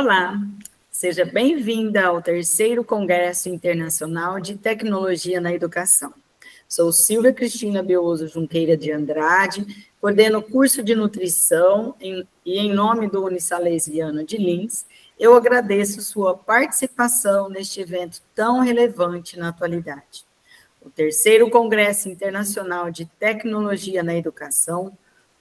Olá, seja bem-vinda ao terceiro Congresso Internacional de Tecnologia na Educação. Sou Silvia Cristina Beoso Junqueira de Andrade, coordeno o curso de nutrição e em nome do Unisalesiano de Lins, eu agradeço sua participação neste evento tão relevante na atualidade. O terceiro Congresso Internacional de Tecnologia na Educação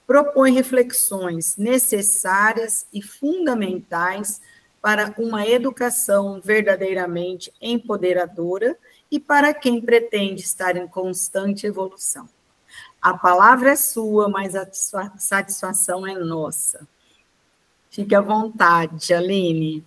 propõe reflexões necessárias e fundamentais para uma educação verdadeiramente empoderadora e para quem pretende estar em constante evolução. A palavra é sua, mas a satisfação é nossa. Fique à vontade, Aline.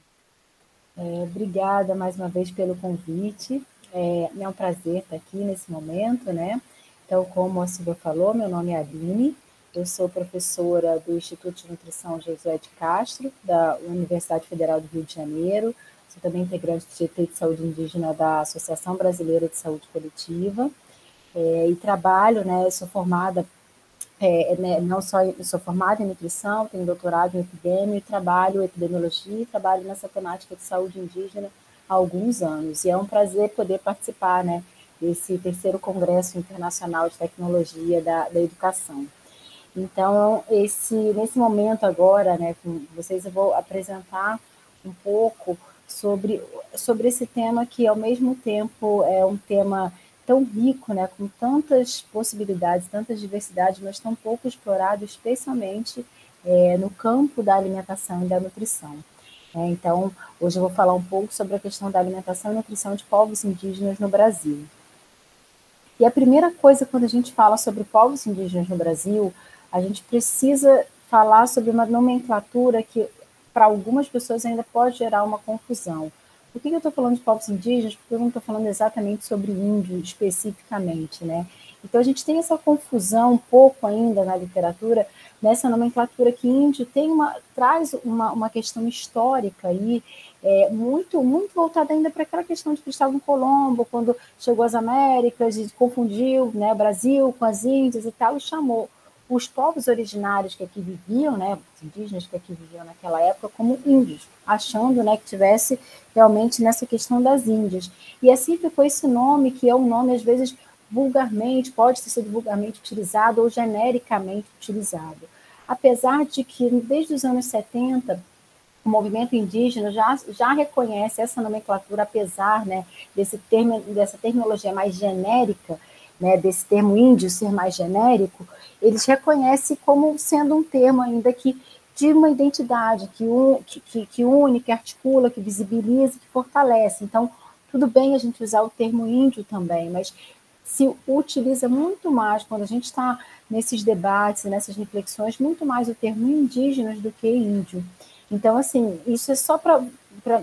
Obrigada mais uma vez pelo convite. É um prazer estar aqui nesse momento, né? Então, como a Silvia falou, meu nome é Aline, eu sou professora do Instituto de Nutrição Josué de Castro, da Universidade Federal do Rio de Janeiro, sou também integrante do GT de Saúde Indígena da Associação Brasileira de Saúde Coletiva, e trabalho, né, sou formada, não só eu sou formada em nutrição, tenho doutorado em epidemia, trabalho em epidemiologia e trabalho nessa temática de saúde indígena há alguns anos. E é um prazer poder participar, né, desse terceiro Congresso Internacional de Tecnologia da Educação. Então, nesse momento agora, né, com vocês, eu vou apresentar um pouco sobre esse tema que, ao mesmo tempo, é um tema tão rico, né, com tantas possibilidades, tantas diversidades, mas tão pouco explorado, especialmente no campo da alimentação e da nutrição. Então, hoje eu vou falar um pouco sobre a questão da alimentação e nutrição de povos indígenas no Brasil. E a primeira coisa, quando a gente fala sobre povos indígenas no Brasil, a gente precisa falar sobre uma nomenclatura que, para algumas pessoas, ainda pode gerar uma confusão. Por que eu estou falando de povos indígenas? Porque eu não estou falando exatamente sobre índio especificamente, né? Então, a gente tem essa confusão um pouco ainda na literatura, nessa nomenclatura que índio traz uma questão histórica aí, muito, muito voltada ainda para aquela questão de Cristóvão Colombo, quando chegou às Américas e confundiu, né, o Brasil com as Índias e tal, e chamou os povos originários que aqui viviam, né, os indígenas que aqui viviam naquela época, como índios, achando, né, que tivesse realmente nessa questão das Índias. E assim ficou esse nome, que é um nome, às vezes, vulgarmente, pode ter sido vulgarmente utilizado ou genericamente utilizado. Apesar de que, desde os anos 70, o movimento indígena já reconhece essa nomenclatura, apesar, né, dessa terminologia mais genérica, né, desse termo índio ser mais genérico, eles reconhecem como sendo um termo ainda que de uma identidade, que une, que articula, que visibiliza, que fortalece. Então, tudo bem a gente usar o termo índio também, mas se utiliza muito mais, quando a gente está nesses debates, nessas reflexões, muito mais o termo indígenas do que índio. Então, assim, isso é só para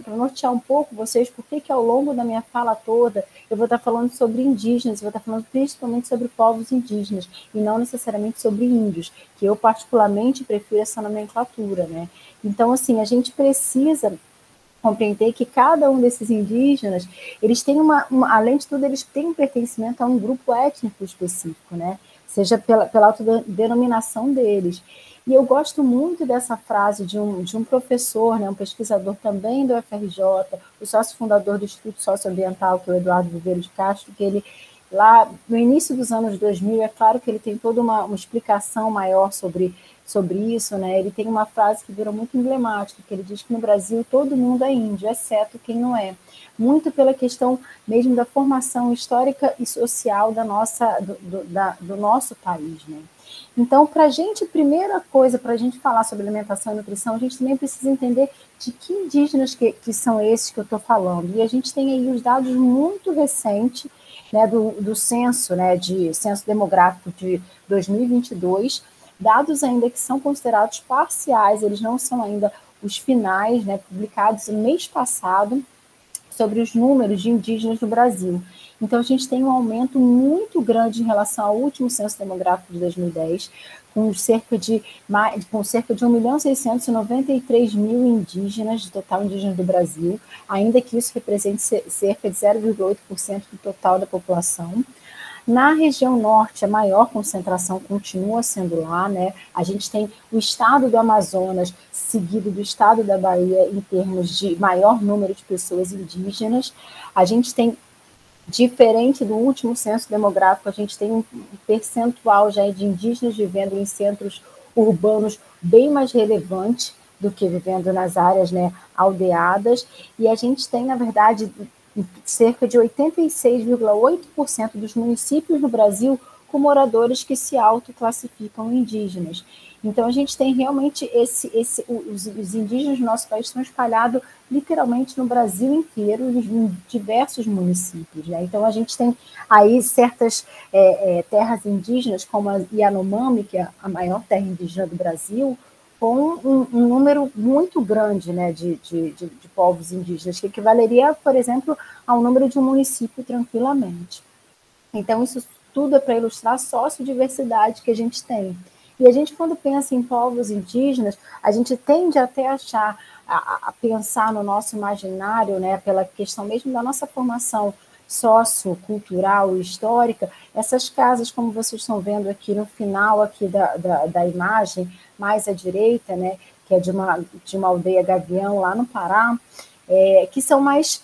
nortear um pouco vocês, porque que ao longo da minha fala toda eu vou estar falando sobre indígenas, vou estar falando principalmente sobre povos indígenas, e não necessariamente sobre índios, que eu particularmente prefiro essa nomenclatura, né? Então, assim, a gente precisa compreender que cada um desses indígenas, eles têm além de tudo, eles têm um pertencimento a um grupo étnico específico, né? Seja pela autodenominação deles. E eu gosto muito dessa frase de um professor, né, um pesquisador também do UFRJ, o sócio fundador do Instituto Socioambiental, que é o Eduardo Viveiro de Castro, que ele, lá no início dos anos 2000, é claro que ele tem toda uma explicação maior sobre isso, né? Ele tem uma frase que virou muito emblemática, que ele diz que no Brasil todo mundo é índio, exceto quem não é. Muito pela questão mesmo da formação histórica e social do nosso país, né? Então, para a gente, primeira coisa, para a gente falar sobre alimentação e nutrição, a gente também precisa entender de que indígenas que são esses que eu estou falando. E a gente tem aí os dados muito recentes, né, do censo, né, censo demográfico de 2022, dados ainda que são considerados parciais, eles não são ainda os finais, né, publicados no mês passado, sobre os números de indígenas no Brasil. Então, a gente tem um aumento muito grande em relação ao último censo demográfico de 2010, com cerca de 1.693.000 indígenas, de total indígenas do Brasil, ainda que isso represente cerca de 0,8% do total da população. Na região norte, a maior concentração continua sendo lá, né? A gente tem o estado do Amazonas, seguido do estado da Bahia, em termos de maior número de pessoas indígenas. A gente tem, diferente do último censo demográfico, a gente tem um percentual já de indígenas vivendo em centros urbanos bem mais relevante do que vivendo nas áreas, né, aldeadas, e a gente tem, na verdade, cerca de 86,8% dos municípios no Brasil com moradores que se autoclassificam indígenas. Então, a gente tem realmente os indígenas do nosso país estão espalhados literalmente no Brasil inteiro, em diversos municípios. Né? Então, a gente tem aí certas terras indígenas, como a Yanomami, que é a maior terra indígena do Brasil, com um número muito grande, né, de povos indígenas, que equivaleria, por exemplo, ao número de um município tranquilamente. Então, isso tudo é para ilustrar a sociodiversidade que a gente tem. E a gente, quando pensa em povos indígenas, a gente tende até a pensar no nosso imaginário, né, pela questão mesmo da nossa formação sociocultural e histórica, essas casas, como vocês estão vendo aqui no final aqui da imagem, mais à direita, né, que é de uma aldeia Gavião, lá no Pará, que são mais,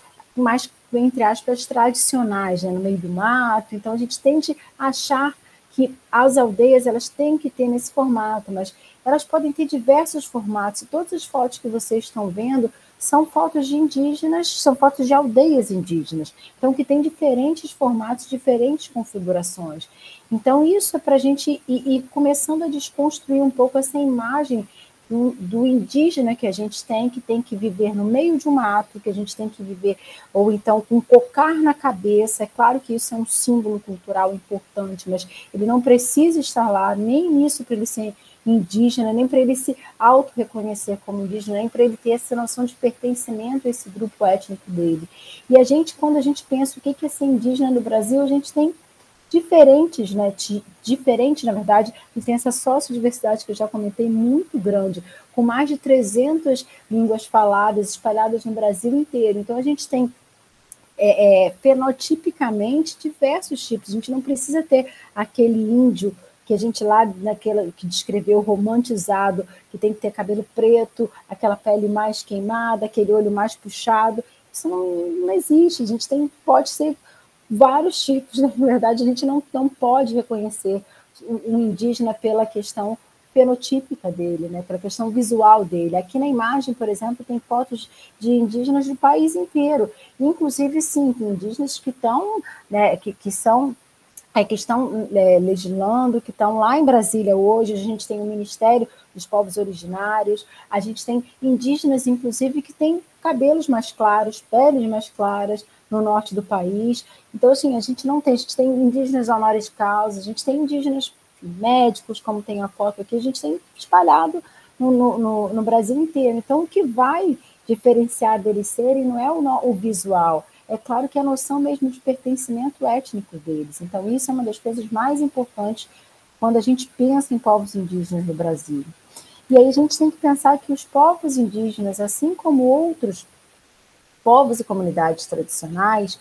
entre aspas, tradicionais, né, no meio do mato. Então, a gente tende a achar que as aldeias elas têm que ter nesse formato, mas elas podem ter diversos formatos. E todas as fotos que vocês estão vendo são fotos de indígenas, são fotos de aldeias indígenas, então que tem diferentes formatos, diferentes configurações. Então isso é para a gente ir começando a desconstruir um pouco essa imagem do indígena que a gente tem que viver no meio de um mato, que a gente tem que viver, ou então com um cocar na cabeça. É claro que isso é um símbolo cultural importante, mas ele não precisa estar lá, nem isso para ele ser indígena, nem para ele se auto-reconhecer como indígena, nem para ele ter essa noção de pertencimento a esse grupo étnico dele. E a gente, quando a gente pensa o que é ser indígena no Brasil, a gente tem diferentes, né, diferente, na verdade, e tem essa sociodiversidade que eu já comentei, muito grande, com mais de 300 línguas faladas, espalhadas no Brasil inteiro. Então, a gente tem fenotipicamente diversos tipos. A gente não precisa ter aquele índio que a gente lá, naquela que descreveu romantizado, que tem que ter cabelo preto, aquela pele mais queimada, aquele olho mais puxado. Isso não existe. A gente pode ser vários tipos. Na verdade, a gente não pode reconhecer um indígena pela questão fenotípica dele, né, pela questão visual dele. Aqui na imagem, por exemplo, tem fotos de indígenas do país inteiro, inclusive, sim, tem indígenas que estão, né, que estão legislando, que estão lá em Brasília hoje. A gente tem o Ministério dos Povos Originários, a gente tem indígenas, inclusive, que têm cabelos mais claros, peles mais claras no norte do país. Então, assim, a gente tem indígenas honoris causa, a gente tem indígenas médicos, como tem a foto aqui, a gente tem espalhado no Brasil inteiro. Então, o que vai diferenciar deles serem não é o visual, é claro que a noção mesmo de pertencimento étnico deles. Então, isso é uma das coisas mais importantes quando a gente pensa em povos indígenas no Brasil. E aí a gente tem que pensar que os povos indígenas, assim como outros povos e comunidades tradicionais,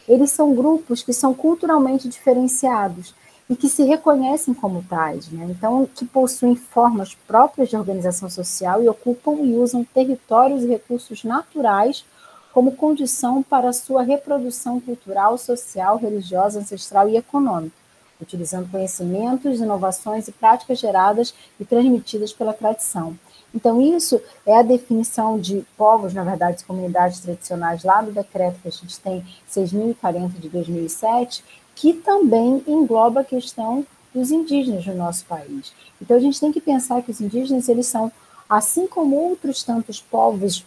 eles são grupos que são culturalmente diferenciados e que se reconhecem como tais, né? Então, que possuem formas próprias de organização social e ocupam e usam territórios e recursos naturais como condição para a sua reprodução cultural, social, religiosa, ancestral e econômica, utilizando conhecimentos, inovações e práticas geradas e transmitidas pela tradição. Então, isso é a definição de povos, na verdade, comunidades tradicionais, lá do decreto que a gente tem, 6.040 de 2007, que também engloba a questão dos indígenas no nosso país. Então, a gente tem que pensar que os indígenas, eles são, assim como outros tantos povos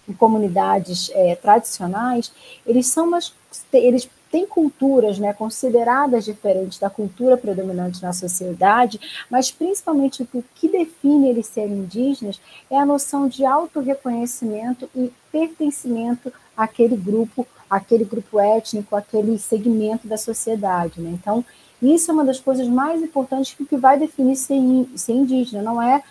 e comunidades tradicionais, eles têm culturas, né, consideradas diferentes da cultura predominante na sociedade, mas principalmente o que define eles serem indígenas é a noção de autorreconhecimento e pertencimento àquele grupo étnico, àquele segmento da sociedade, né? Então, isso é uma das coisas mais importantes que vai definir ser indígena, não é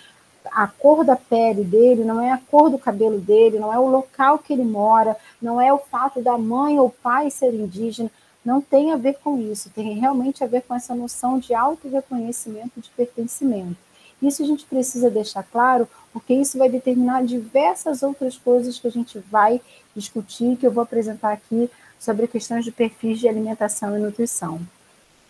a cor da pele dele, não é a cor do cabelo dele, não é o local que ele mora, não é o fato da mãe ou pai ser indígena, não tem a ver com isso, tem realmente a ver com essa noção de autorreconhecimento, de pertencimento. Isso a gente precisa deixar claro, porque isso vai determinar diversas outras coisas que a gente vai discutir, que eu vou apresentar aqui sobre questões de perfis de alimentação e nutrição.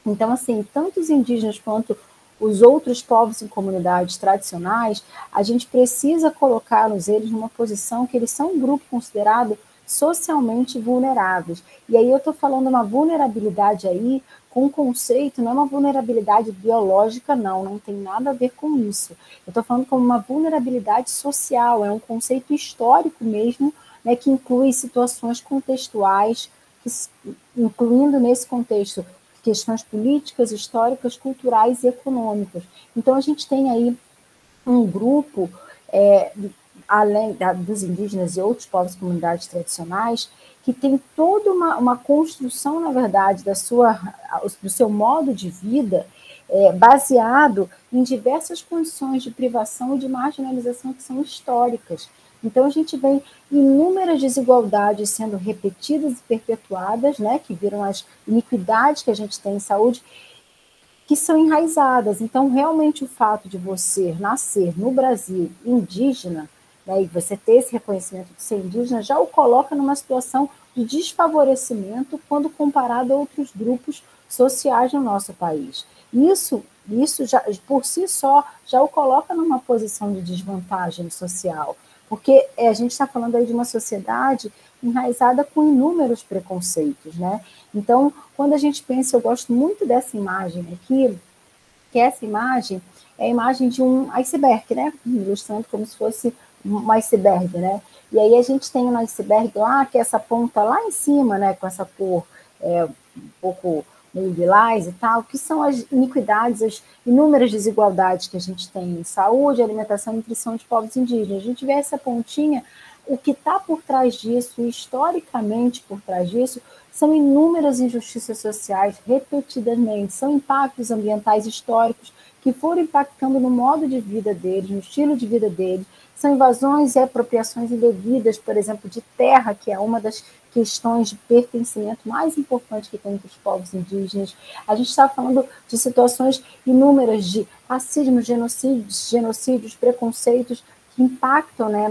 Então, assim, tanto os indígenas quanto os outros povos e comunidades tradicionais, a gente precisa colocá-los eles numa posição que eles são um grupo considerado socialmente vulneráveis. E aí eu estou falando uma vulnerabilidade aí com um conceito, não é uma vulnerabilidade biológica, não tem nada a ver com isso. Eu estou falando como uma vulnerabilidade social, é um conceito histórico mesmo, né, que inclui situações contextuais, incluindo nesse contexto questões políticas, históricas, culturais e econômicas. Então, a gente tem aí um grupo, além dos indígenas e outros povos e comunidades tradicionais, que tem toda uma construção, na verdade, do seu modo de vida, baseado em diversas condições de privação e de marginalização que são históricas. Então, a gente vê inúmeras desigualdades sendo repetidas e perpetuadas, né, que viram as iniquidades que a gente tem em saúde, que são enraizadas. Então, realmente, o fato de você nascer no Brasil indígena, né, e você ter esse reconhecimento de ser indígena, já o coloca numa situação de desfavorecimento quando comparado a outros grupos sociais no nosso país. Isso já, por si só, já o coloca numa posição de desvantagem social, porque a gente está falando aí de uma sociedade enraizada com inúmeros preconceitos, né? Então, quando a gente pensa, eu gosto muito dessa imagem aqui, que essa imagem é a imagem de um iceberg, né? Ilustrando como se fosse um iceberg, né? E aí a gente tem um iceberg lá, que é essa ponta lá em cima, né? Com essa cor um pouco meio lilás e tal, que são as iniquidades, as inúmeras desigualdades que a gente tem em saúde, alimentação e nutrição de povos indígenas. A gente vê essa pontinha, o que está por trás disso, historicamente por trás disso, são inúmeras injustiças sociais repetidamente, são impactos ambientais históricos que foram impactando no modo de vida deles, no estilo de vida deles, são invasões e apropriações indevidas, por exemplo, de terra, que é uma das questões de pertencimento mais importantes que tem entre os povos indígenas. A gente está falando de situações inúmeras de racismo, genocídios, preconceitos, que impactam, né,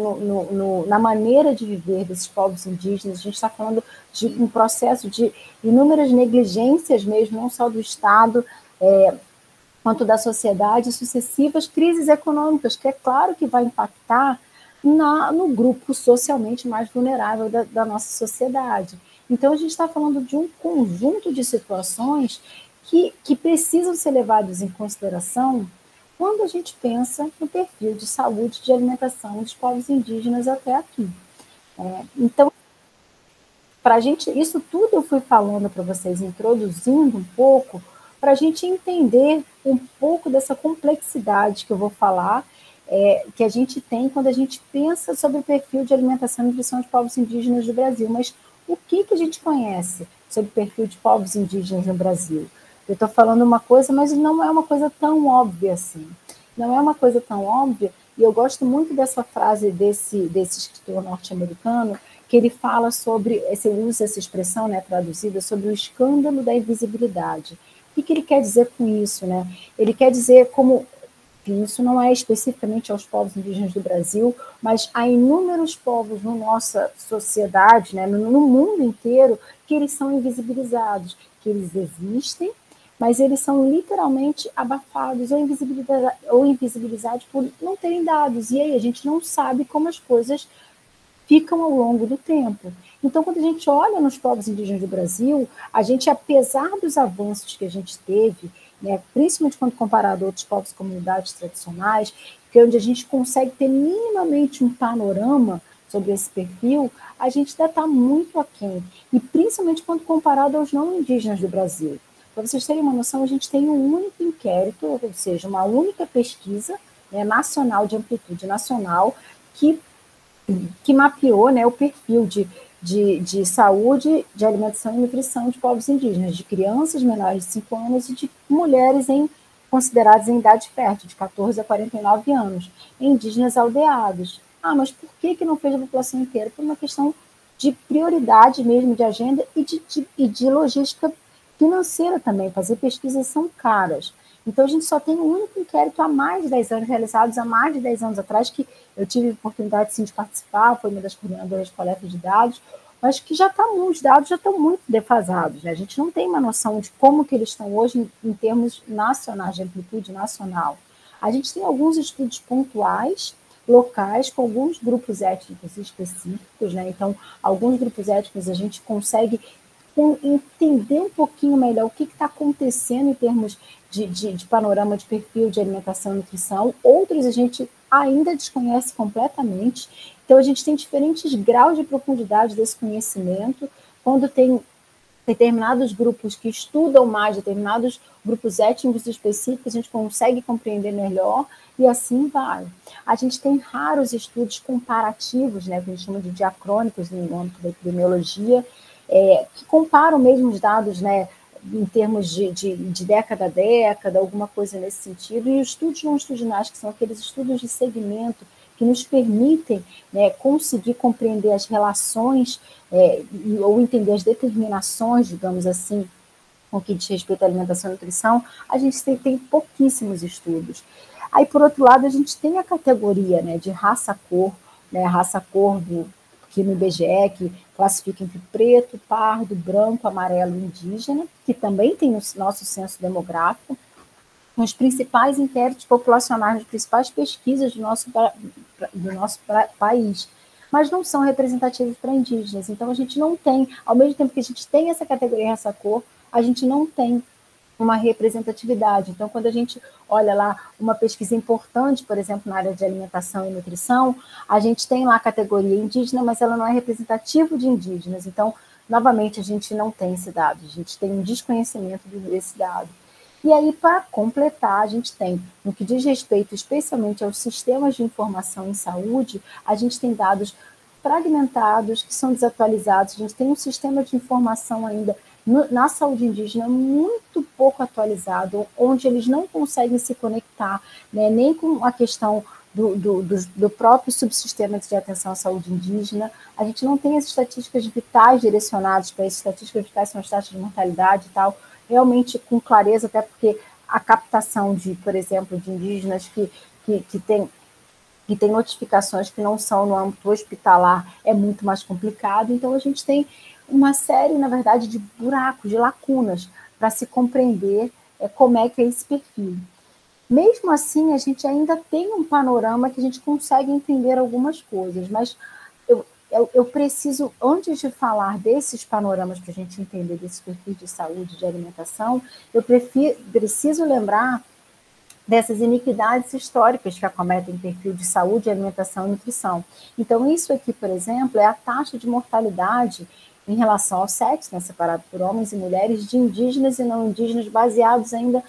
na maneira de viver desses povos indígenas. A gente está falando de um processo de inúmeras negligências mesmo, não só do Estado, quanto da sociedade, sucessivas crises econômicas, que é claro que vai impactar no grupo socialmente mais vulnerável da nossa sociedade. Então, a gente está falando de um conjunto de situações que precisam ser levadas em consideração quando a gente pensa no perfil de saúde e de alimentação dos povos indígenas até aqui. Então, para a gente, isso tudo eu fui falando para vocês, introduzindo um pouco, para a gente entender um pouco dessa complexidade que eu vou falar, que a gente tem quando a gente pensa sobre o perfil de alimentação e nutrição de povos indígenas do Brasil. Mas o que a gente conhece sobre o perfil de povos indígenas no Brasil? Eu estou falando uma coisa, mas não é uma coisa tão óbvia assim. Não é uma coisa tão óbvia, e eu gosto muito dessa frase desse escritor norte-americano, que ele fala sobre, ele usa essa expressão, né, traduzida, sobre o escândalo da invisibilidade. O que ele quer dizer com isso, né? Ele quer dizer como, isso não é especificamente aos povos indígenas do Brasil, mas há inúmeros povos na nossa sociedade, né, no mundo inteiro, que eles são invisibilizados, que eles existem, mas eles são literalmente abafados ou invisibilizados por não terem dados. E aí a gente não sabe como as coisas ficam ao longo do tempo. Então, quando a gente olha nos povos indígenas do Brasil, a gente, apesar dos avanços que a gente teve, né, principalmente quando comparado a outros povos e comunidades tradicionais, que é onde a gente consegue ter minimamente um panorama sobre esse perfil, a gente ainda está muito aquém, e principalmente quando comparado aos não indígenas do Brasil. Para vocês terem uma noção, a gente tem um único inquérito, ou seja, uma única pesquisa, né, nacional, de amplitude nacional, que mapeou, né, o perfil de saúde, de alimentação e nutrição de povos indígenas, de crianças menores de 5 anos e de mulheres consideradas em idade fértil, de 14 a 49 anos, indígenas aldeados. Mas por que não fez a população inteira? Por uma questão de prioridade mesmo de agenda e de logística financeira também. Fazer pesquisas são caras. Então, a gente só tem um único inquérito há mais de 10 anos, realizados há mais de 10 anos atrás, que eu tive a oportunidade, sim, de participar, foi uma das coordenadoras de coleta de dados, mas que os dados já estão muito defasados, né? A gente não tem uma noção de como que eles estão hoje em termos nacionais, de amplitude nacional. A gente tem alguns estudos pontuais, locais, com alguns grupos étnicos específicos, né? Então, alguns grupos étnicos a gente consegue entender um pouquinho melhor o que está acontecendo em termos de panorama de perfil de alimentação e nutrição. Outros a gente ainda desconhece completamente. Então, a gente tem diferentes graus de profundidade desse conhecimento. Quando tem determinados grupos que estudam mais, determinados grupos étnicos específicos, a gente consegue compreender melhor e assim vai. A gente tem raros estudos comparativos, né, que a gente chama de diacrônicos no âmbito da epidemiologia, que comparam mesmo os dados, né, em termos de década a década, alguma coisa nesse sentido, e os estudos longitudinais, que são aqueles estudos de segmento que nos permitem, né, conseguir compreender as relações ou entender as determinações, digamos assim, no que diz respeito à alimentação e nutrição, a gente tem pouquíssimos estudos. Aí, por outro lado, a gente tem a categoria, né, de raça-cor, né, raça-cor que no IBGE, que classifica entre preto, pardo, branco, amarelo e indígena, que também tem o nosso censo demográfico, os principais inquéritos populacionais, as principais pesquisas do nosso país, mas não são representativos para indígenas. Então, a gente não tem, ao mesmo tempo que a gente tem essa categoria raça-cor, a gente não tem uma representatividade. Então, quando a gente olha lá uma pesquisa importante, por exemplo, na área de alimentação e nutrição, a gente tem lá a categoria indígena, mas ela não é representativa de indígenas. Então, novamente, a gente não tem esse dado, a gente tem um desconhecimento desse dado. E aí, para completar, a gente tem, no que diz respeito especialmente aos sistemas de informação em saúde, a gente tem dados fragmentados, que são desatualizados, a gente tem um sistema de informação ainda na saúde indígena muito pouco atualizado, onde eles não conseguem se conectar, né, nem com a questão do próprio subsistema de atenção à saúde indígena. A gente não tem as estatísticas vitais direcionadas para isso, estatísticas vitais são as taxas de mortalidade e tal, realmente com clareza, até porque a captação de, por exemplo, de indígenas que tem notificações que não são no âmbito hospitalar é muito mais complicado. Então, a gente tem uma série, na verdade, de buracos, de lacunas, para se compreender como é que é esse perfil. Mesmo assim, a gente ainda tem um panorama que a gente consegue entender algumas coisas, mas eu preciso, antes de falar desses panoramas para a gente entender desses perfis de saúde, de alimentação, eu preciso lembrar dessas iniquidades históricas que acometem perfil de saúde, alimentação e nutrição. Então, isso aqui, por exemplo, é a taxa de mortalidade em relação ao sexo, né, separado por homens e mulheres, de indígenas e não indígenas, baseados ainda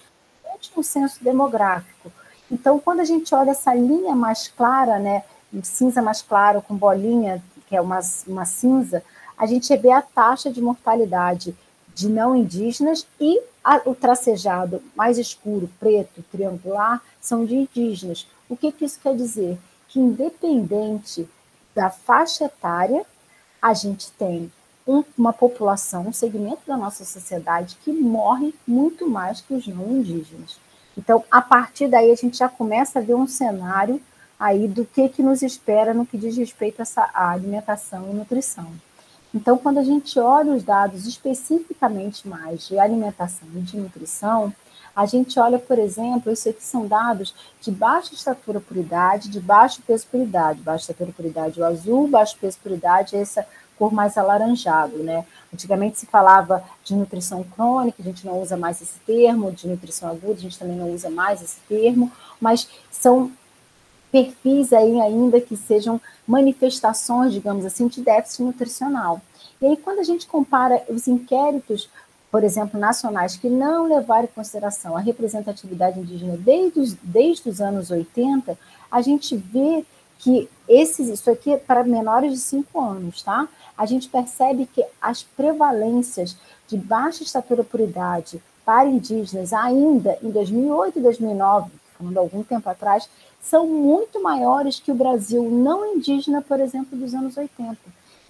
no censo demográfico. Então, quando a gente olha essa linha mais clara, né, cinza mais claro com bolinha, que é uma cinza, a gente vê a taxa de mortalidade de não indígenas e o tracejado mais escuro, preto, triangular, são de indígenas. O que isso quer dizer? Que independente da faixa etária, a gente tem uma população, um segmento da nossa sociedade que morre muito mais que os não indígenas. Então, a partir daí, a gente já começa a ver um cenário aí do que nos espera no que diz respeito a alimentação e nutrição. Então, quando a gente olha os dados especificamente mais de alimentação e de nutrição, a gente olha, por exemplo, isso aqui são dados de baixa estatura por idade, de baixo peso por idade. Baixa estatura por idade é o azul, baixo peso por idade é essa cor mais alaranjado, né? Antigamente se falava de nutrição crônica, a gente não usa mais esse termo, de nutrição aguda, a gente também não usa mais esse termo, mas são perfis aí ainda que sejam manifestações, digamos assim, de déficit nutricional. E aí, quando a gente compara os inquéritos, por exemplo, nacionais, que não levaram em consideração a representatividade indígena desde os anos 80, a gente vê que isso aqui é para menores de 5 anos, tá? A gente percebe que as prevalências de baixa estatura por idade para indígenas ainda em 2008 e 2009, falando algum tempo atrás, são muito maiores que o Brasil não indígena, por exemplo, dos anos 80.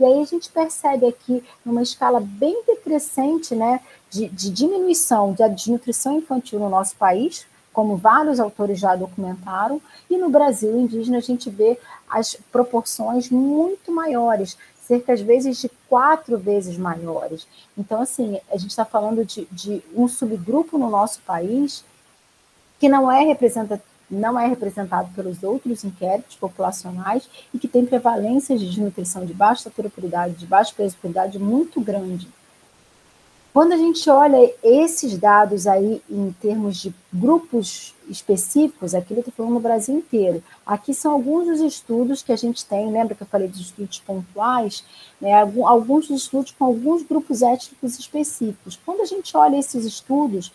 E aí a gente percebe aqui, numa escala bem decrescente, né, de diminuição da desnutrição infantil no nosso país, como vários autores já documentaram, e no Brasil indígena a gente vê as proporções muito maiores, cerca às vezes de 4 vezes maiores. Então, assim, a gente está falando de um subgrupo no nosso país que não é representado pelos outros inquéritos populacionais e que tem prevalências de desnutrição de baixa estatura por idade, de baixo peso por idade muito grande. Quando a gente olha esses dados aí em termos de grupos específicos, aqui eu estou falando no Brasil inteiro, aqui são alguns dos estudos que a gente tem, lembra que eu falei dos estudos pontuais, né, alguns dos estudos com alguns grupos étnicos específicos. Quando a gente olha esses estudos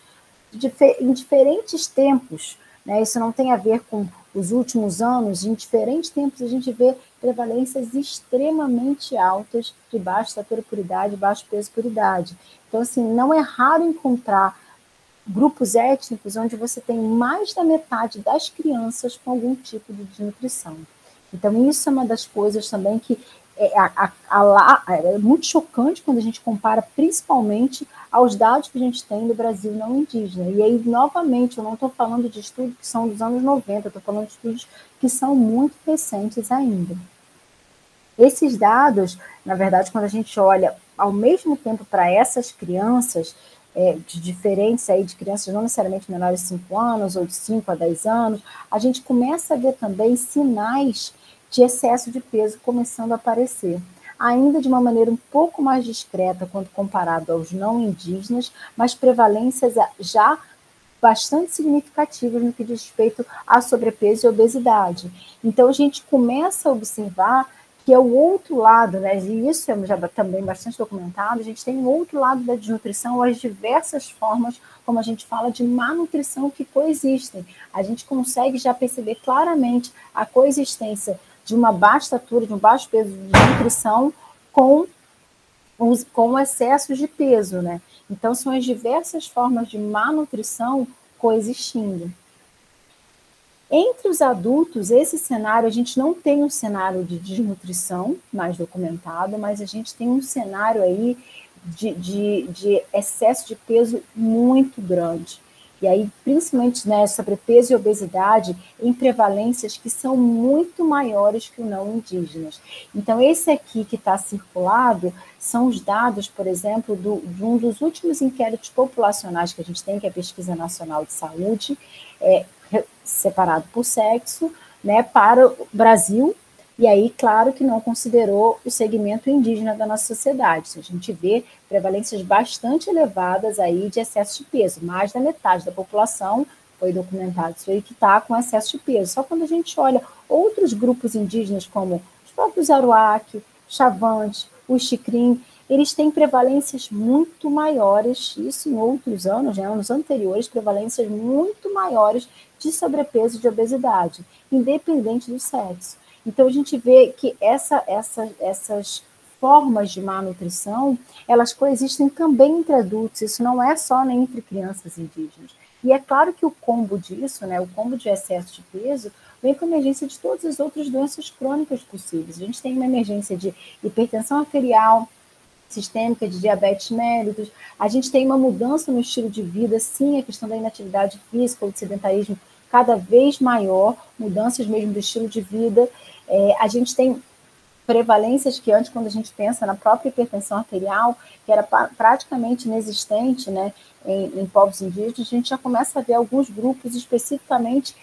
em diferentes tempos, né, isso não tem a ver com os últimos anos, em diferentes tempos a gente vê prevalências extremamente altas de baixa estatura por idade, baixo peso por idade. Então, assim, não é raro encontrar grupos étnicos onde você tem mais da metade das crianças com algum tipo de desnutrição. Então, isso é uma das coisas também que é muito chocante quando a gente compara, principalmente, aos dados que a gente tem no Brasil não indígena. E aí, novamente, eu não estou falando de estudos que são dos anos 90, eu estou falando de estudos que são muito recentes ainda. Esses dados, na verdade, quando a gente olha ao mesmo tempo para essas crianças, de diferentes aí, de crianças não necessariamente menores de 5 anos ou de 5 a 10 anos, a gente começa a ver também sinais de excesso de peso começando a aparecer. Ainda de uma maneira um pouco mais discreta quando comparado aos não indígenas, mas prevalências já bastante significativas no que diz respeito a sobrepeso e obesidade. Então, a gente começa a observar que é o outro lado, né, e isso é já também bastante documentado, a gente tem um outro lado da desnutrição, as diversas formas, como a gente fala, de má nutrição que coexistem. A gente consegue já perceber claramente a coexistência de uma baixa estatura, de um baixo peso de nutrição com excessos de peso, né? Então, são as diversas formas de má nutrição coexistindo. Entre os adultos, esse cenário, a gente não tem um cenário de desnutrição mais documentado, mas a gente tem um cenário aí de excesso de peso muito grande. E aí, principalmente, né, sobrepeso e obesidade em prevalências que são muito maiores que o não indígenas. Então, esse aqui que está circulado são os dados, por exemplo, de um dos últimos inquéritos populacionais que a gente tem, que é a Pesquisa Nacional de Saúde, separado por sexo, né, para o Brasil, e aí, claro, que não considerou o segmento indígena da nossa sociedade. A gente vê prevalências bastante elevadas aí de excesso de peso. Mais da metade da população, foi documentado isso aí, que está com excesso de peso. Só quando a gente olha outros grupos indígenas, como os próprios Aruac, Chavante, o Xicrim, eles têm prevalências muito maiores, isso em outros anos, né, anos anteriores, prevalências muito maiores de sobrepeso e de obesidade, independente do sexo. Então, a gente vê que essas formas de má nutrição, elas coexistem também entre adultos, isso não é só nem entre crianças indígenas. E é claro que o combo disso, né, o combo de excesso de peso, vem com a emergência de todas as outras doenças crônicas possíveis. A gente tem uma emergência de hipertensão arterial sistêmica, de diabetes mellitus, a gente tem uma mudança no estilo de vida, sim, a questão da inatividade física, ou do sedentarismo cada vez maior, mudanças mesmo do estilo de vida, a gente tem prevalências que antes, quando a gente pensa na própria hipertensão arterial, que era praticamente inexistente, né, em povos indígenas, a gente já começa a ver alguns grupos especificamente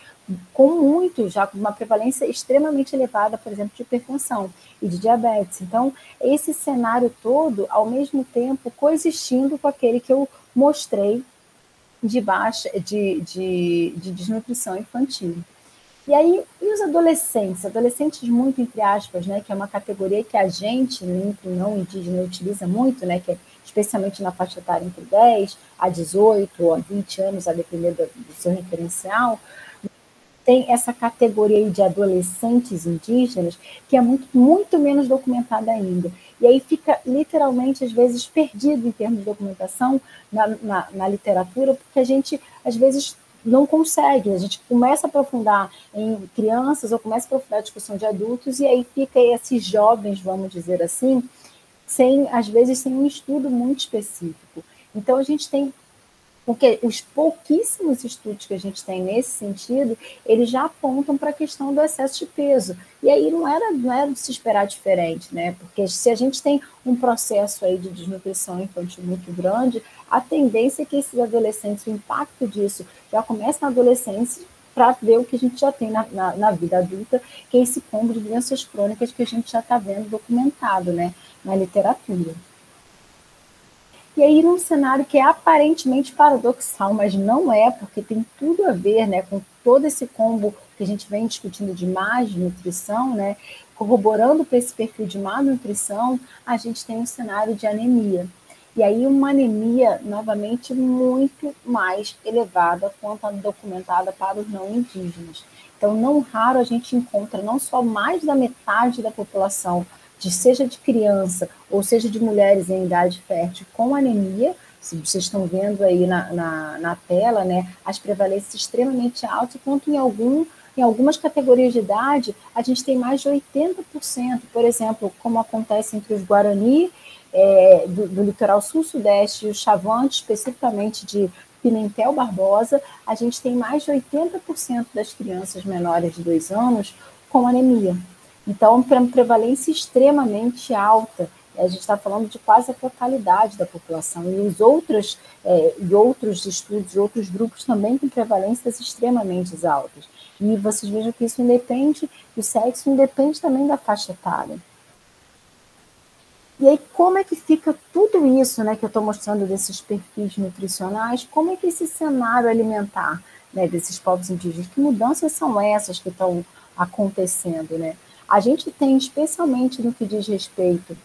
com uma prevalência extremamente elevada, por exemplo, de hipertensão e de diabetes. Então, esse cenário todo, ao mesmo tempo, coexistindo com aquele que eu mostrei de desnutrição infantil. E aí, e os adolescentes? Adolescentes muito, entre aspas, né, que é uma categoria que a gente, entre o não indígena, utiliza muito, né, que é especialmente na faixa etária entre 10 a 18 ou a 20 anos, a depender do seu referencial, tem essa categoria aí de adolescentes indígenas que é muito, muito menos documentada ainda. E aí fica literalmente, às vezes, perdido em termos de documentação na literatura, porque a gente, às vezes, não consegue. A gente começa a aprofundar em crianças ou começa a aprofundar a discussão de adultos e aí fica esses jovens, vamos dizer assim, às vezes, sem um estudo muito específico. Então, a gente tem, porque os pouquíssimos estudos que a gente tem nesse sentido, eles já apontam para a questão do excesso de peso. E aí não era de se esperar diferente, né? Porque se a gente tem um processo aí de desnutrição infantil muito grande, a tendência é que esses adolescentes, o impacto disso já começa na adolescência, para ver o que a gente já tem na vida adulta, que é esse combo de doenças crônicas que a gente já está vendo documentado, né, na literatura. E aí, num cenário que é aparentemente paradoxal, mas não é, porque tem tudo a ver, né, com todo esse combo que a gente vem discutindo de má nutrição, né, corroborando para esse perfil de má nutrição, a gente tem um cenário de anemia. E aí uma anemia, novamente, muito mais elevada quanto a documentada para os não indígenas. Então, não raro a gente encontra não só mais da metade da população, seja de criança ou seja de mulheres em idade fértil com anemia, se vocês estão vendo aí na tela, né, as prevalências extremamente altas, quanto em algumas categorias de idade, a gente tem mais de 80%, por exemplo, como acontece entre os Guarani, do litoral sul-sudeste e os Chavantes, especificamente de Pimentel Barbosa, a gente tem mais de 80% das crianças menores de 2 anos com anemia. Então, uma prevalência extremamente alta. A gente está falando de quase a totalidade da população. E os outros estudos, outros grupos também com prevalências extremamente altas. E vocês vejam que isso independe do sexo, independe também da faixa etária. E aí, como é que fica tudo isso, né, que eu estou mostrando desses perfis nutricionais, como é que esse cenário alimentar, né, desses povos indígenas, que mudanças são essas que estão acontecendo, né? A gente tem, especialmente no que diz respeito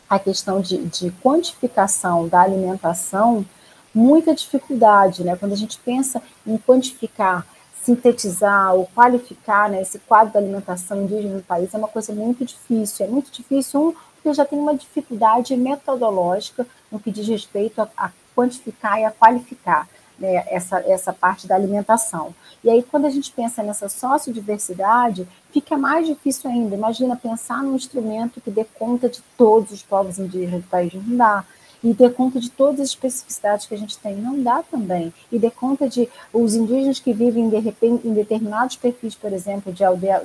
à questão de quantificação da alimentação, muita dificuldade, né? Quando a gente pensa em quantificar, sintetizar ou qualificar, né, esse quadro da alimentação indígena no país, é uma coisa muito difícil. É muito difícil, porque já tem uma dificuldade metodológica no que diz respeito a quantificar e a qualificar, né, essa parte da alimentação. E aí, quando a gente pensa nessa sociodiversidade, fica mais difícil ainda. Imagina pensar num instrumento que dê conta de todos os povos indígenas do país, não dá. E dê conta de todas as especificidades que a gente tem, não dá também. E dê conta de os indígenas que vivem, de repente, em determinados perfis, por exemplo,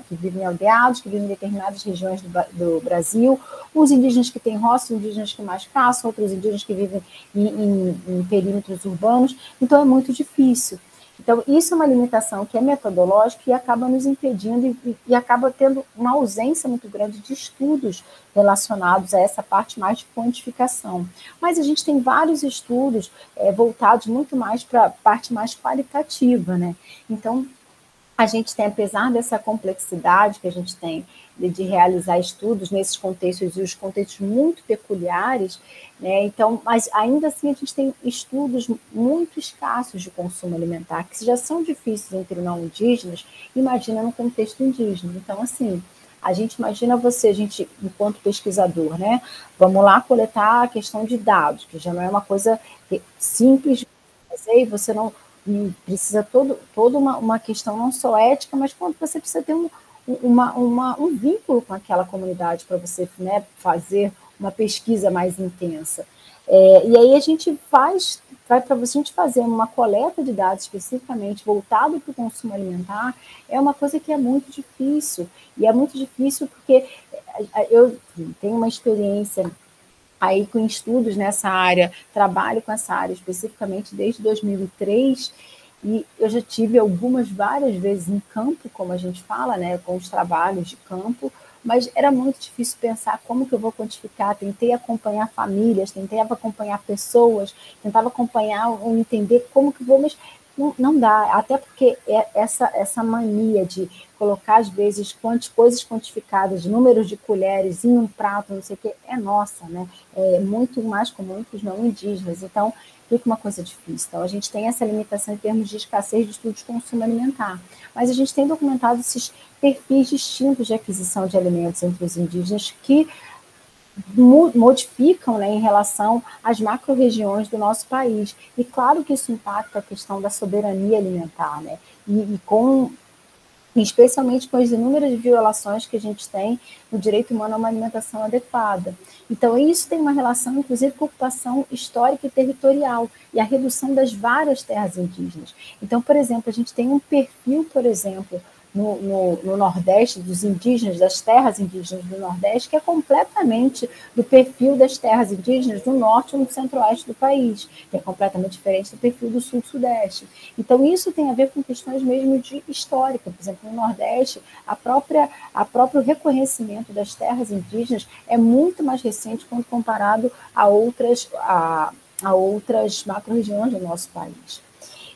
que vivem aldeados, que vivem em determinadas regiões do Brasil, os indígenas que têm roças, os indígenas que mais caçam, outros indígenas que vivem em perímetros urbanos. Então, é muito difícil. Então, isso é uma limitação que é metodológica e acaba nos impedindo e acaba tendo uma ausência muito grande de estudos relacionados a essa parte mais de quantificação. Mas a gente tem vários estudos voltados muito mais para a parte mais qualitativa, né? Então, a gente tem, apesar dessa complexidade que a gente tem de realizar estudos nesses contextos e os contextos muito peculiares, né? Então, mas ainda assim a gente tem estudos muito escassos de consumo alimentar, que já são difíceis entre não indígenas, imagina no contexto indígena. Então, assim, a gente imagina a gente, enquanto pesquisador, né? Vamos lá coletar a questão de dados, que já não é uma coisa simples de fazer, e você não precisa toda uma questão não só ética, mas quando você precisa ter um vínculo com aquela comunidade para você, né, fazer uma pesquisa mais intensa. E aí a gente vai para você fazer uma coleta de dados especificamente voltado para o consumo alimentar, é uma coisa que é muito difícil. E é muito difícil porque eu tenho uma experiência aí com estudos nessa área, trabalho com essa área especificamente desde 2003, e eu já tive várias vezes em campo, como a gente fala, né, com os trabalhos de campo, mas era muito difícil pensar como que eu vou quantificar. Tentei acompanhar famílias, tentei acompanhar pessoas, tentava acompanhar ou entender como que vou, mas não dá, até porque essa mania de colocar, às vezes, coisas quantificadas, números de colheres em um prato, não sei o que, é nossa, né? É muito mais comum que os não indígenas, então fica uma coisa difícil. Então, a gente tem essa limitação em termos de escassez de estudos de consumo alimentar, mas a gente tem documentado esses perfis distintos de aquisição de alimentos entre os indígenas que modificam, né, em relação às macro-regiões do nosso país. E claro que isso impacta a questão da soberania alimentar, né? especialmente com as inúmeras violações que a gente tem no direito humano a uma alimentação adequada. Então, isso tem uma relação, inclusive, com a ocupação histórica e territorial e a redução das várias terras indígenas. Então, por exemplo, a gente tem um perfil, por exemplo, no Nordeste, dos indígenas, das terras indígenas do Nordeste, que é completamente do perfil das terras indígenas do Norte ou do Centro-Oeste do país, que é completamente diferente do perfil do Sul-Sudeste. Então, isso tem a ver com questões mesmo de histórica. Por exemplo, no Nordeste, a próprio reconhecimento das terras indígenas é muito mais recente quando comparado a outras macro-regiões do nosso país.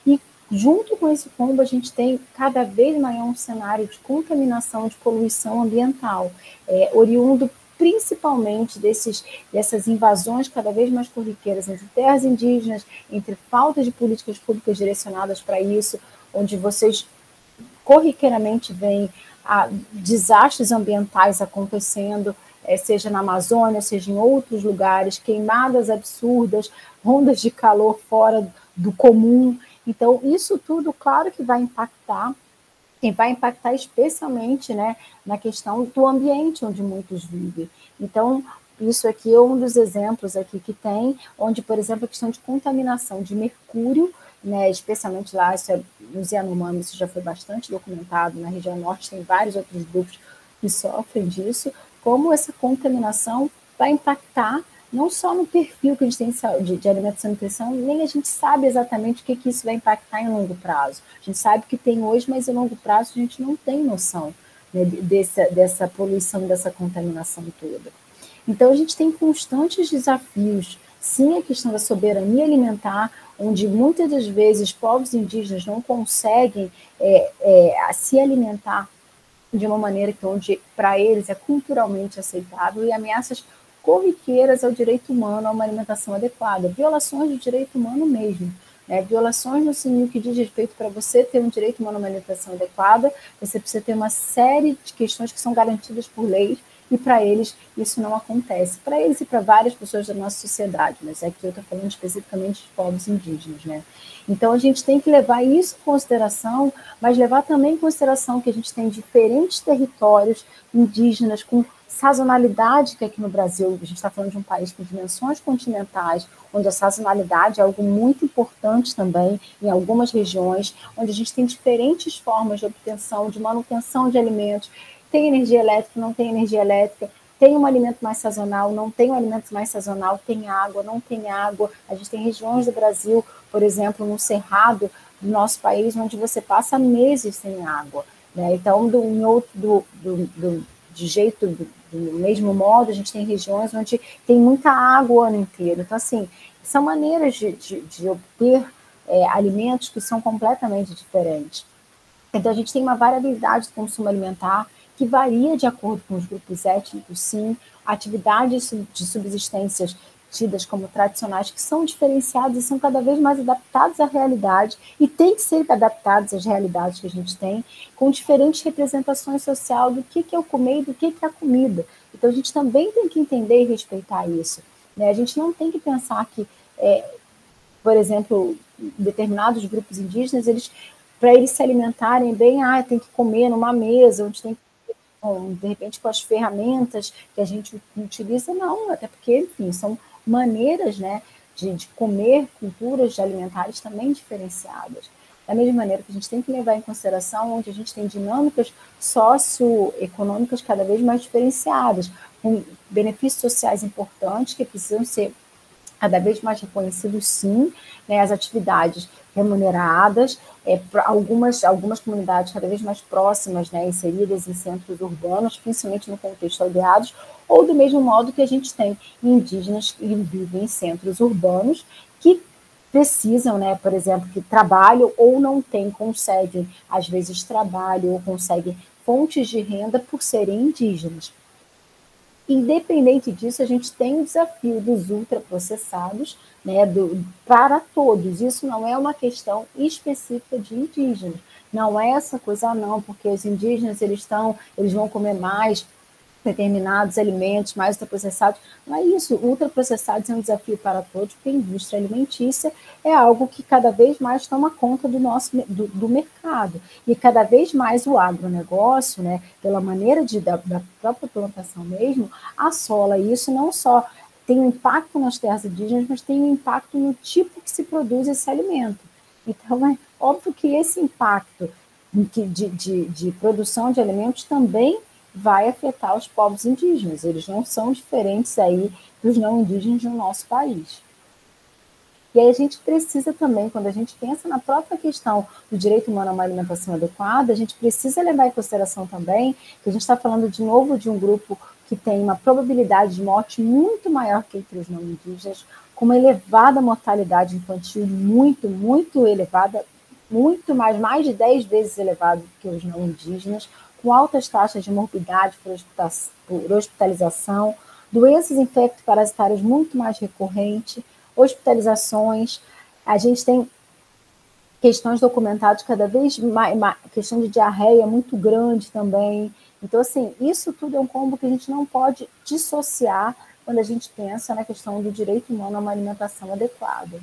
E junto com esse combo, a gente tem cada vez maior um cenário de contaminação, de poluição ambiental, oriundo principalmente dessas invasões cada vez mais corriqueiras entre terras indígenas, entre falta de políticas públicas direcionadas para isso, onde vocês corriqueiramente veem desastres ambientais acontecendo, seja na Amazônia, seja em outros lugares, queimadas absurdas, ondas de calor fora do comum. Então, isso tudo, claro que vai impactar, e vai impactar especialmente, né, na questão do ambiente onde muitos vivem. Então, isso aqui é um dos exemplos aqui que tem, onde, por exemplo, a questão de contaminação de mercúrio, né, especialmente lá, nos Yanomami, isso já foi bastante documentado, na região norte tem vários outros grupos que sofrem disso, como essa contaminação vai impactar não só no perfil que a gente tem de alimentação e nutrição, nem a gente sabe exatamente o que isso vai impactar em longo prazo. A gente sabe que tem hoje, mas em longo prazo a gente não tem noção, né, dessa poluição, dessa contaminação toda. Então a gente tem constantes desafios, sim, a questão da soberania alimentar, onde muitas das vezes povos indígenas não conseguem se alimentar de uma maneira que onde para eles é culturalmente aceitável, e ameaças corriqueiras ao direito humano a uma alimentação adequada, violações do direito humano mesmo, né? Violações no que diz respeito para você ter um direito humano a uma alimentação adequada, você precisa ter uma série de questões que são garantidas por lei, e para eles isso não acontece, para eles e para várias pessoas da nossa sociedade, mas aqui eu estou falando especificamente de povos indígenas, né? Então a gente tem que levar isso em consideração, mas levar também em consideração que a gente tem diferentes territórios indígenas com sazonalidade, que aqui no Brasil a gente está falando de um país com dimensões continentais, onde a sazonalidade é algo muito importante também em algumas regiões, onde a gente tem diferentes formas de obtenção, de manutenção de alimentos, tem energia elétrica, não tem energia elétrica, tem um alimento mais sazonal, não tem um alimento mais sazonal, tem água, não tem água. A gente tem regiões do Brasil, por exemplo, no Cerrado do nosso país, onde você passa meses sem água, né? Então, do mesmo modo, a gente tem regiões onde tem muita água o ano inteiro. Então, assim, são maneiras de obter alimentos que são completamente diferentes. Então, a gente tem uma variabilidade do consumo alimentar que varia de acordo com os grupos étnicos, sim, atividades de subsistências tidas como tradicionais, que são diferenciadas e são cada vez mais adaptadas à realidade e têm que ser adaptadas às realidades que a gente tem, com diferentes representações sociais do que é o comer e do que é a comida. Então, a gente também tem que entender e respeitar isso, né? A gente não tem que pensar que, por exemplo, determinados grupos indígenas, para eles se alimentarem bem, tem que comer numa mesa, onde tem que de repente com as ferramentas que a gente utiliza, não, até porque, enfim, são maneiras, né, de comer culturas alimentares também diferenciadas. Da mesma maneira que a gente tem que levar em consideração onde a gente tem dinâmicas socioeconômicas cada vez mais diferenciadas, com benefícios sociais importantes que precisam ser cada vez mais reconhecidos, sim, né, as atividades remuneradas, algumas comunidades cada vez mais próximas, né, inseridas em centros urbanos, principalmente no contexto aldeados, ou do mesmo modo que a gente tem indígenas que vivem em centros urbanos, que precisam, né, por exemplo, que trabalham ou não conseguem, às vezes, trabalho ou conseguem fontes de renda por serem indígenas. Independente disso, a gente tem o desafio dos ultraprocessados, né, para todos. Isso não é uma questão específica de indígenas. Não é essa coisa, não, porque os indígenas eles vão comer mais determinados alimentos mais ultraprocessados. Não é isso, ultraprocessados é um desafio para todos, porque a indústria alimentícia é algo que cada vez mais toma conta do mercado. E cada vez mais o agronegócio, né, pela maneira da própria plantação mesmo, assola isso. Não só tem um impacto nas terras indígenas, mas tem um impacto no tipo que se produz esse alimento. Então, é óbvio que esse impacto de produção de alimentos também vai afetar os povos indígenas. Eles não são diferentes aí dos não indígenas no nosso país. E aí a gente precisa também, quando a gente pensa na própria questão do direito humano a uma alimentação adequada, a gente precisa levar em consideração também que a gente está falando de novo de um grupo que tem uma probabilidade de morte muito maior que entre os não indígenas, com uma elevada mortalidade infantil muito elevada, muito mais de 10 vezes elevado do que os não indígenas, com altas taxas de morbidade por hospitalização, doenças infecto-parasitárias muito mais recorrentes, hospitalizações. A gente tem questões documentadas cada vez mais, questão de diarreia muito grande também. Então, assim, isso tudo é um combo que a gente não pode dissociar quando a gente pensa na questão do direito humano a uma alimentação adequada.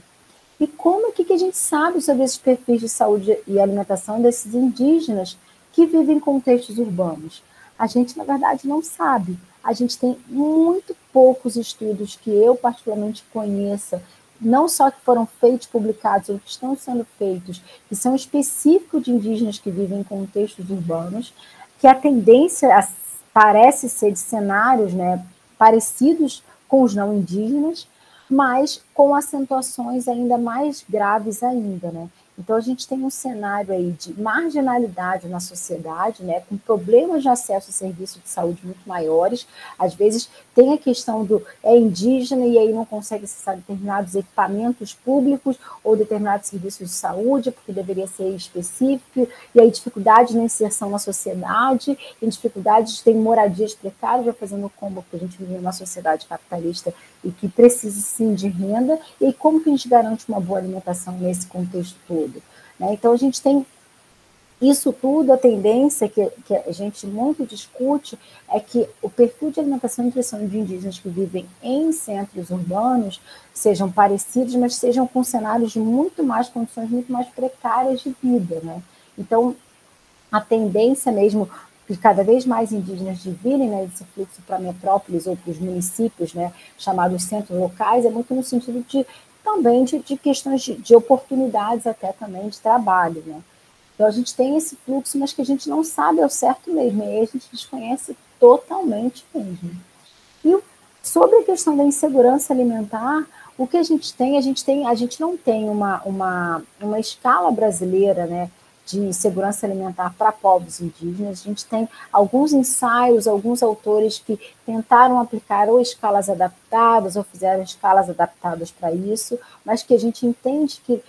E como que a gente sabe sobre esses perfis de saúde e alimentação desses indígenas que vivem em contextos urbanos? A gente, na verdade, não sabe. A gente tem muito poucos estudos que eu particularmente conheça, não só que foram feitos, publicados, ou que estão sendo feitos, que são específicos de indígenas que vivem em contextos urbanos, que a tendência parece ser de cenários, né, parecidos com os não indígenas, mas com acentuações ainda mais graves ainda, né? Então, a gente tem um cenário aí de marginalidade na sociedade, né, com problemas de acesso a serviços de saúde muito maiores. Às vezes, tem a questão do indígena e aí não consegue acessar determinados equipamentos públicos ou determinados serviços de saúde, porque deveria ser específico, e aí dificuldade na inserção na sociedade, e dificuldades de ter moradias precárias, já fazendo o combo que a gente vive numa sociedade capitalista e que precisa, sim, de renda, e aí como que a gente garante uma boa alimentação nesse contexto todo? Né? Então, a gente tem isso tudo, a tendência que a gente muito discute é que o perfil de alimentação e nutrição de indígenas que vivem em centros urbanos sejam parecidos, mas sejam com cenários de condições muito mais precárias de vida. Né? Então, a tendência mesmo de cada vez mais indígenas de virem, né, esse fluxo para metrópoles ou para os municípios, né, chamados centros locais, é muito no sentido também de questões de oportunidades até também de trabalho. Né? Então, a gente tem esse fluxo, mas que a gente não sabe ao certo mesmo, e aí a gente desconhece totalmente mesmo. E sobre a questão da insegurança alimentar, o que a gente não tem uma escala brasileira, né, de segurança alimentar para povos indígenas. A gente tem alguns ensaios, alguns autores que tentaram aplicar ou escalas adaptadas ou fizeram escalas adaptadas para isso, mas que a gente entende que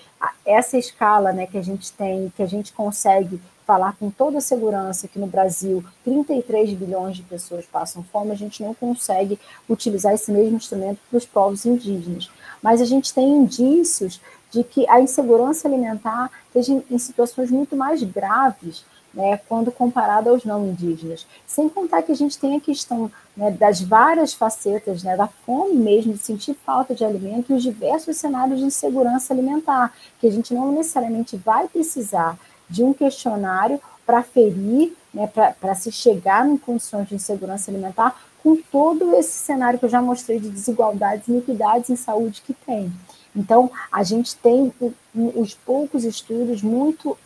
essa escala, né, que a gente tem, que a gente consegue falar com toda a segurança que no Brasil 33 bilhões de pessoas passam fome, a gente não consegue utilizar esse mesmo instrumento para os povos indígenas. Mas a gente tem indícios de que a insegurança alimentar esteja em situações muito mais graves, né, quando comparado aos não indígenas. Sem contar que a gente tem a questão, né, das várias facetas, né, da fome mesmo, de sentir falta de alimento e os diversos cenários de insegurança alimentar, que a gente não necessariamente vai precisar de um questionário para aferir, né, para se chegar em condições de insegurança alimentar, com todo esse cenário que eu já mostrei de desigualdades e iniquidades em saúde que tem. Então, a gente tem os poucos estudos muito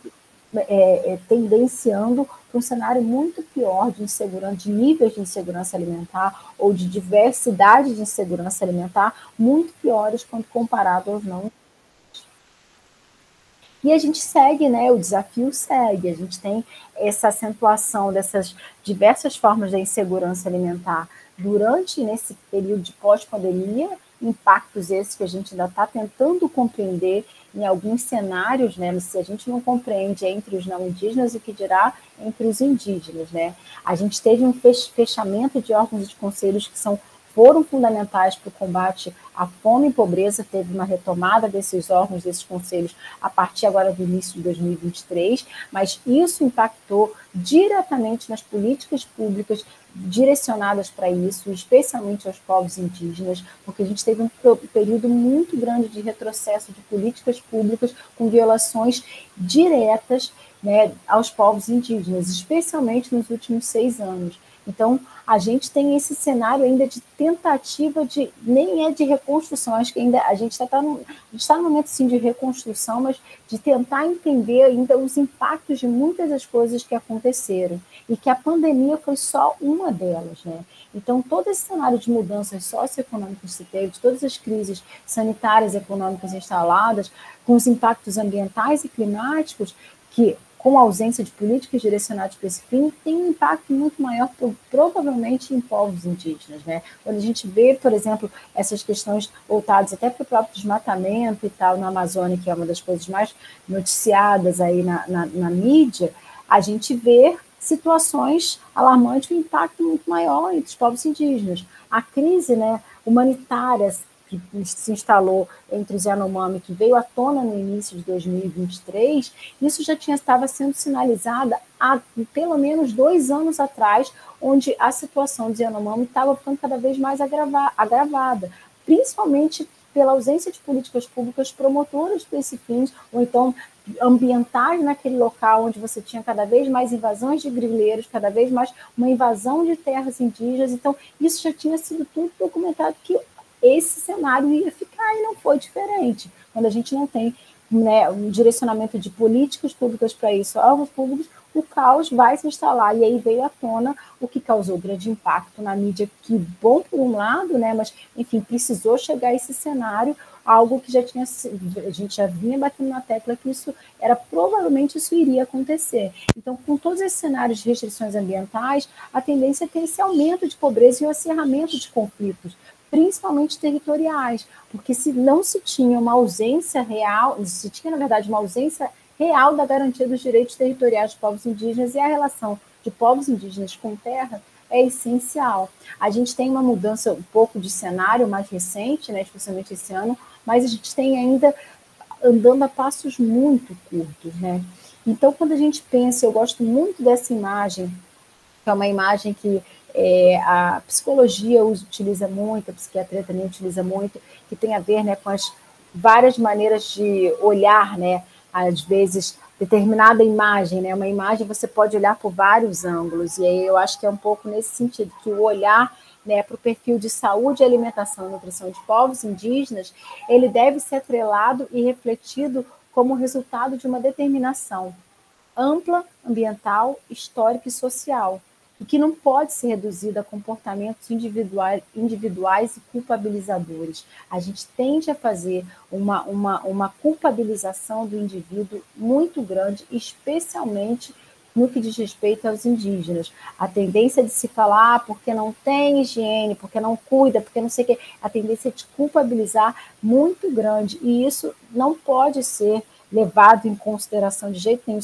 tendenciando para um cenário muito pior de insegurança, de níveis de insegurança alimentar ou de diversidade de insegurança alimentar muito piores quando comparado aos não. E a gente segue, né? O desafio segue. A gente tem essa acentuação dessas diversas formas da insegurança alimentar durante nesse período de pós-pandemia, impactos esses que a gente ainda está tentando compreender em alguns cenários, né? Se a gente não compreende entre os não indígenas, o que dirá entre os indígenas, né? A gente teve um fechamento de órgãos e de conselhos que são foram fundamentais para o combate à fome e pobreza. Teve uma retomada desses órgãos, desses conselhos, a partir agora do início de 2023, mas isso impactou diretamente nas políticas públicas direcionadas para isso, especialmente aos povos indígenas, porque a gente teve um período muito grande de retrocesso de políticas públicas com violações diretas, né, aos povos indígenas, especialmente nos últimos 6 anos. Então, a gente tem esse cenário ainda de tentativa de, nem é de reconstrução, acho que ainda a gente está no momento sim de reconstrução, mas de tentar entender ainda os impactos de muitas das coisas que aconteceram, e que a pandemia foi só uma delas, né? Então, todo esse cenário de mudanças socioeconômicas que se teve, de todas as crises sanitárias e econômicas instaladas, com os impactos ambientais e climáticos, que com a ausência de políticas direcionadas para esse fim, tem um impacto muito maior, provavelmente, em povos indígenas, né? Quando a gente vê, por exemplo, essas questões voltadas até para o próprio desmatamento e tal na Amazônia, que é uma das coisas mais noticiadas aí na mídia, a gente vê situações alarmantes, um impacto muito maior entre os povos indígenas. A crise, né, humanitária que se instalou entre os Yanomami, que veio à tona no início de 2023, isso já estava sendo sinalizada há pelo menos 2 anos atrás, onde a situação dos Yanomami estava ficando cada vez mais agravada, principalmente pela ausência de políticas públicas promotoras para esse fim, ou então ambientais naquele local onde você tinha cada vez mais invasões de grileiros, cada vez mais uma invasão de terras indígenas. Então, isso já tinha sido tudo documentado que esse cenário ia ficar, e não foi diferente. Quando a gente não tem, né, um direcionamento de políticas públicas para isso, órgãos públicos, o caos vai se instalar. E aí veio à tona o que causou grande impacto na mídia, que bom por um lado, né, mas, enfim, precisou chegar a esse cenário, algo que a gente já vinha batendo na tecla que provavelmente isso iria acontecer. Então, com todos esses cenários de restrições ambientais, a tendência é ter esse aumento de pobreza e o acirramento de conflitos, principalmente territoriais, porque se não se tinha uma ausência real, se tinha, na verdade, uma ausência real da garantia dos direitos territoriais dos povos indígenas, e a relação de povos indígenas com terra é essencial. A gente tem uma mudança um pouco de cenário mais recente, né, especialmente esse ano, mas a gente tem ainda andando a passos muito curtos, né? Então, quando a gente pensa, eu gosto muito dessa imagem, que é uma imagem que a psicologia utiliza muito, a psiquiatria também utiliza muito, que tem a ver, né, com as várias maneiras de olhar, né, às vezes, determinada imagem, né, uma imagem você pode olhar por vários ângulos, e aí eu acho que é um pouco nesse sentido, que o olhar, né, para o perfil de saúde, alimentação e nutrição de povos indígenas, ele deve ser atrelado e refletido como resultado de uma determinação ampla, ambiental, histórica e social, e que não pode ser reduzida a comportamentos individuais e culpabilizadores. A gente tende a fazer uma culpabilização do indivíduo muito grande, especialmente no que diz respeito aos indígenas. A tendência de se falar porque não tem higiene, porque não cuida, porque não sei o quê, a tendência de culpabilizar muito grande, e isso não pode ser levado em consideração de jeito nenhum.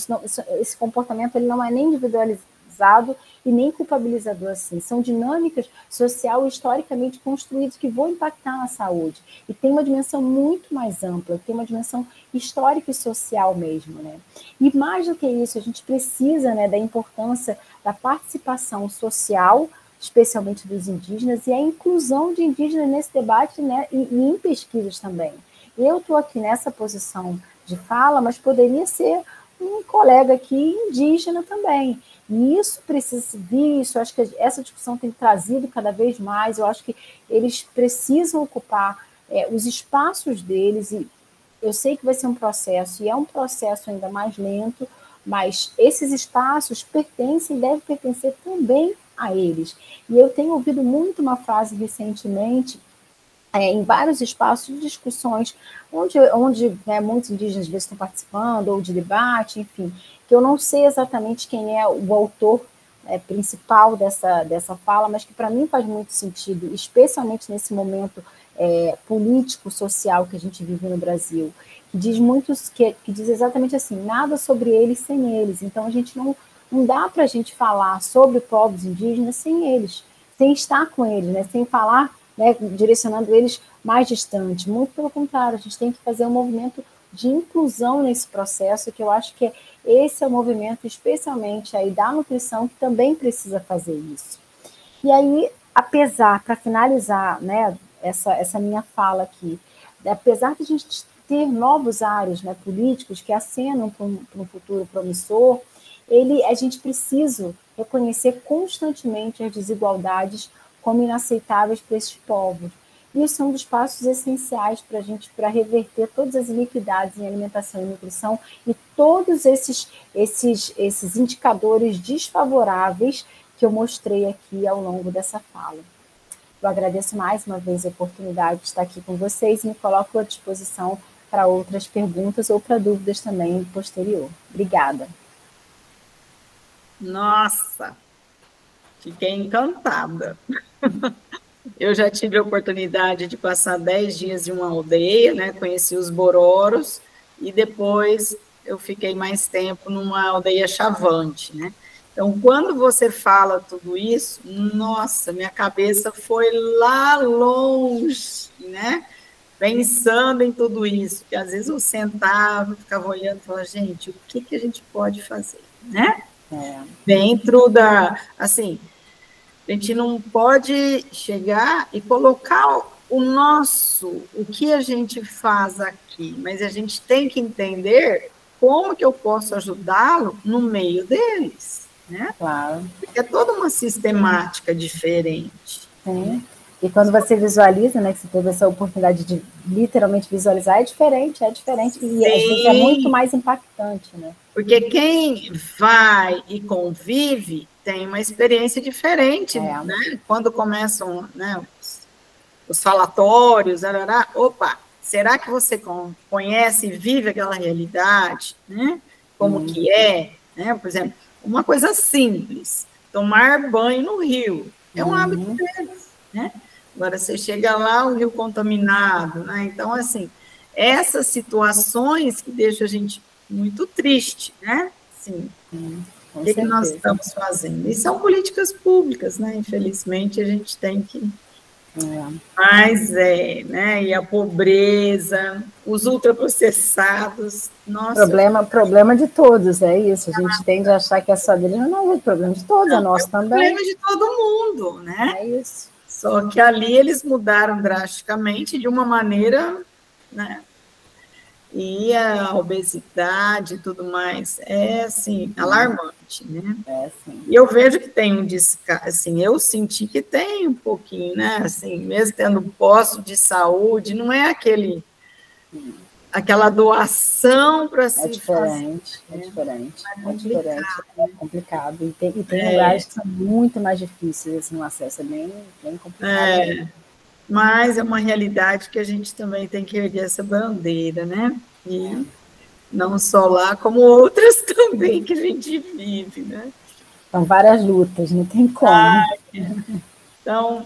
Esse comportamento ele não é nem individualizado e nem culpabilizador assim. São dinâmicas social e historicamente construídas que vão impactar na saúde. E tem uma dimensão muito mais ampla, tem uma dimensão histórica e social mesmo, né? E mais do que isso, a gente precisa, né, da importância da participação social, especialmente dos indígenas, e a inclusão de indígenas nesse debate, né, e em pesquisas também. Eu estou aqui nessa posição de fala, mas poderia ser um colega aqui indígena também. E isso precisa vir, isso, acho que essa discussão tem trazido cada vez mais, eu acho que eles precisam ocupar os espaços deles, e eu sei que vai ser um processo, e é um processo ainda mais lento, mas esses espaços pertencem e devem pertencer também a eles. E eu tenho ouvido muito uma frase recentemente, em vários espaços de discussões, onde né, muitos indígenas às vezes estão participando, ou de debate, enfim, que eu não sei exatamente quem é o autor principal dessa fala, mas que para mim faz muito sentido, especialmente nesse momento político, social que a gente vive no Brasil, que diz que diz exatamente assim, nada sobre eles sem eles. Então a gente não dá para a gente falar sobre povos indígenas sem eles, sem estar com eles, né, sem falar né, direcionando eles mais distantes. Muito pelo contrário, a gente tem que fazer um movimento de inclusão nesse processo, que eu acho que esse é o movimento, especialmente aí da nutrição, que também precisa fazer isso. E aí, apesar, para finalizar, né, essa minha fala aqui, apesar de a gente ter novos áreas, né, políticos que acenam para um futuro promissor, a gente precisa reconhecer constantemente as desigualdades como inaceitáveis para esses povos. Isso é um dos passos essenciais para a gente, para reverter todas as iniquidades em alimentação e nutrição e todos esses indicadores desfavoráveis que eu mostrei aqui ao longo dessa fala. Eu agradeço mais uma vez a oportunidade de estar aqui com vocês e me coloco à disposição para outras perguntas ou para dúvidas também posterior. Obrigada. Nossa, fiquei encantada. Eu já tive a oportunidade de passar 10 dias em uma aldeia, né? Conheci os Bororos, e depois eu fiquei mais tempo numa aldeia Chavante, né? Então, quando você fala tudo isso, nossa, minha cabeça foi lá longe, né? Pensando em tudo isso, que às vezes eu sentava, ficava olhando e falava, gente, o que a gente pode fazer, né? Dentro da, assim, a gente não pode chegar e colocar o que a gente faz aqui, mas a gente tem que entender como que eu posso ajudá-lo no meio deles, né? Claro. Porque é toda uma sistemática diferente. Sim. E quando você visualiza, né, que você teve essa oportunidade de literalmente visualizar, é diferente, e às vezes é muito mais impactante, né? Porque quem vai e convive tem uma experiência diferente, né? Quando começam, né, os falatórios, opa, será que você conhece e vive aquela realidade, né? Como que é, né? Por exemplo, uma coisa simples, tomar banho no rio, é um hábito deles, né? Agora, você chega lá, o rio contaminado, né? Então, assim, essas situações que deixam a gente muito triste, né? Sim. O que nós estamos fazendo? E são políticas públicas, né? Infelizmente, a gente tem que... Mas né? E a pobreza, os ultraprocessados, nossa... Problema de todos, é isso. A gente tende a achar que é só dele, não é problema de todos, é nosso também. É problema de todo mundo, né? É isso. Só que ali eles mudaram drasticamente de uma maneira, né? E a obesidade e tudo mais é, assim, alarmante, né? Sim. E eu vejo que tem um descaso, assim, eu senti que tem um pouquinho, né? Assim, mesmo tendo posto de saúde, não é aquela doação para se fazer. É diferente. É complicado. E tem lugares que são muito mais difíceis, assim, o acesso é bem complicado. Mas é uma realidade que a gente também tem que erguer essa bandeira, né? E não só lá, como outras também que a gente vive, né? São várias lutas, não tem como. Então,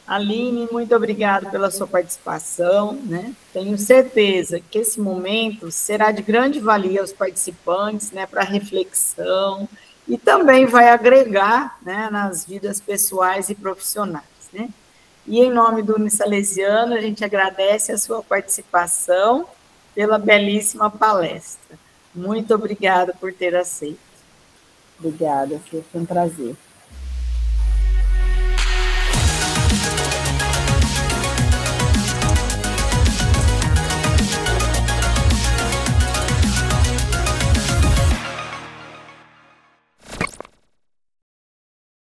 Aline, muito obrigada pela sua participação, né? Tenho certeza que esse momento será de grande valia aos participantes, né, para reflexão, e também vai agregar, né, nas vidas pessoais e profissionais, né? E em nome do Unisalesiano, a gente agradece a sua participação pela belíssima palestra. Muito obrigada por ter aceito. Obrigada, foi um prazer.